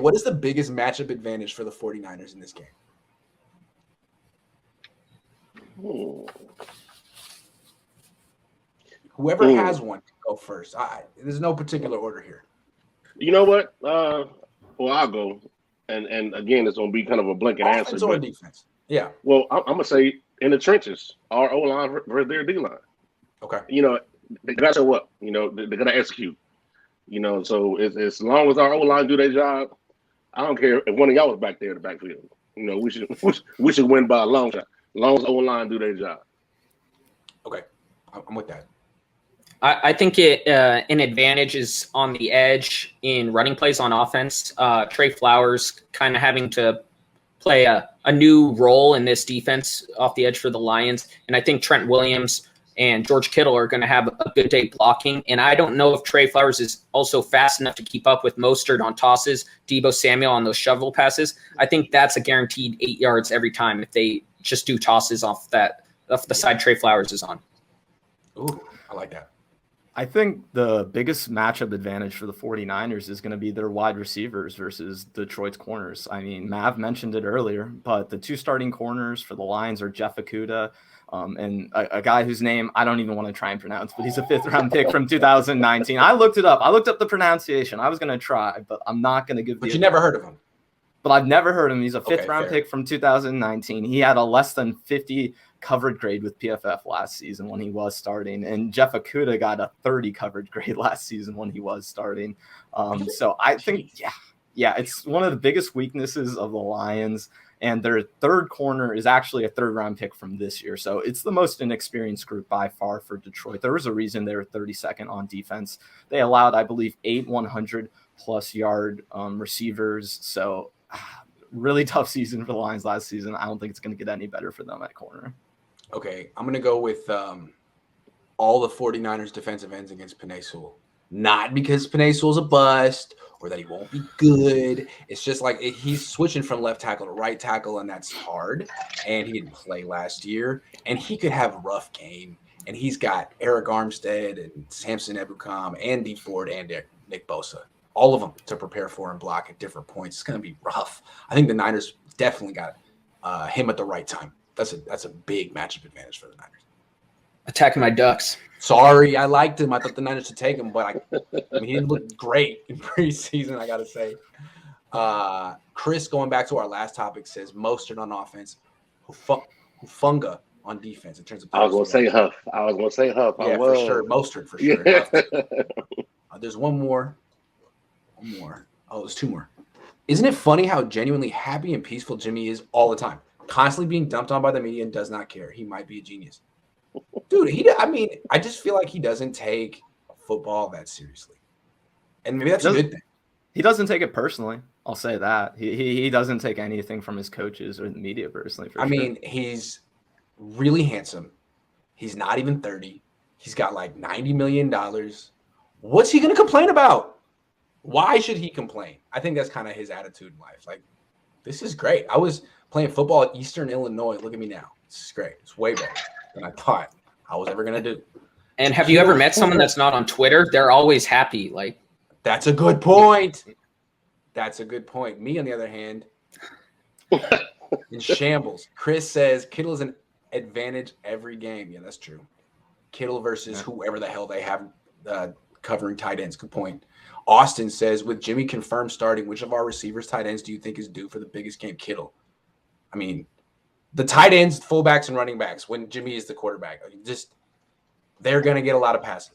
what is the biggest matchup advantage for the 49ers in this game? Whoever has one can go first. There's no particular order here. You know what? I'll go. And again, it's going to be kind of a blanket Offense answer. Or defense? Yeah. Well, I'm going to say in the trenches, our O-line versus their D-line. Okay. You know, they got to show up. You know, they got to execute. You know, so as long as our O-line do their job, I don't care if one of y'all was back there in the backfield. You know, we should win by a long shot. As long as O-line do their job. Okay. I'm with that. I think an advantage is on the edge in running plays on offense. Trey Flowers kind of having to play a new role in this defense off the edge for the Lions. And I think Trent Williams and George Kittle are going to have a good day blocking. And I don't know if Trey Flowers is also fast enough to keep up with Mostert on tosses, Deebo Samuel on those shovel passes. I think that's a guaranteed 8 yards every time if they just do tosses off the side Trey Flowers is on. Ooh, I like that. I think the biggest matchup advantage for the 49ers is going to be their wide receivers versus Detroit's corners. I mean, Mav mentioned it earlier, but the two starting corners for the Lions are Jeff Okudah and a guy whose name I don't even want to try and pronounce, but he's a 5th-round pick from 2019. I looked it up. I looked up the pronunciation. I was going to try, but I'm not going to give. But you never heard of him. But I've never heard him. He's a 5th-round pick from 2019. He had a less than 50 coverage grade with PFF last season when he was starting, and Jeff Okudah got a 30 coverage grade last season when he was starting. So I think, it's one of the biggest weaknesses of the Lions, and their third corner is actually a 3rd-round pick from this year. So it's the most inexperienced group by far for Detroit. There was a reason they were 32nd on defense. They allowed, I believe, 8 100-plus yard receivers. So really tough season for the Lions last season. I don't think it's going to get any better for them at corner. Okay, I'm going to go with all the 49ers defensive ends against Penei Sewell. Not because Penei Sewell's a bust or that he won't be good. It's just like he's switching from left tackle to right tackle, and that's hard. And he didn't play last year. And he could have a rough game. And he's got Eric Armstead and Samson Ebukam and D Ford and Nick Bosa. All of them to prepare for and block at different points. It's going to be rough. I think the Niners definitely got him at the right time. That's a big matchup advantage for the Niners. Attacking my Ducks. Sorry, I liked him. I thought the Niners should take him, but I mean, he didn't look great in preseason, I got to say. Chris, going back to our last topic, says Mostert on offense, Hufunga on defense in terms of. I was going to say Huff. Yeah, for sure. Mostert, for sure. Yeah. There's one more. Oh, there's 2 more. Isn't it funny how genuinely happy and peaceful Jimmy is all the time? Constantly being dumped on by the media and does not care. He might be a genius. Dude, I just feel like he doesn't take football that seriously. And maybe that's a good thing. He doesn't take it personally. I'll say that. He doesn't take anything from his coaches or the media personally. I mean, he's really handsome. He's not even 30. He's got like $90 million. What's he going to complain about? Why should he complain? I think that's kind of his attitude in life. Like, this is great. I was playing football at Eastern Illinois. Look at me now. This is great. It's way better than I thought I was ever going to do. And have you ever met someone that's not on Twitter? They're always happy. Like, that's a good point. That's a good point. Me, on the other hand, in shambles. Chris says Kittle is an advantage every game. Yeah, that's true. Kittle versus whoever the hell they have covering tight ends. Good point. Austin says, with Jimmy confirmed starting, which of our receivers, tight ends, do you think is due for the biggest game? Kittle. I mean, the tight ends, fullbacks, and running backs, when Jimmy is the quarterback, they're going to get a lot of passes.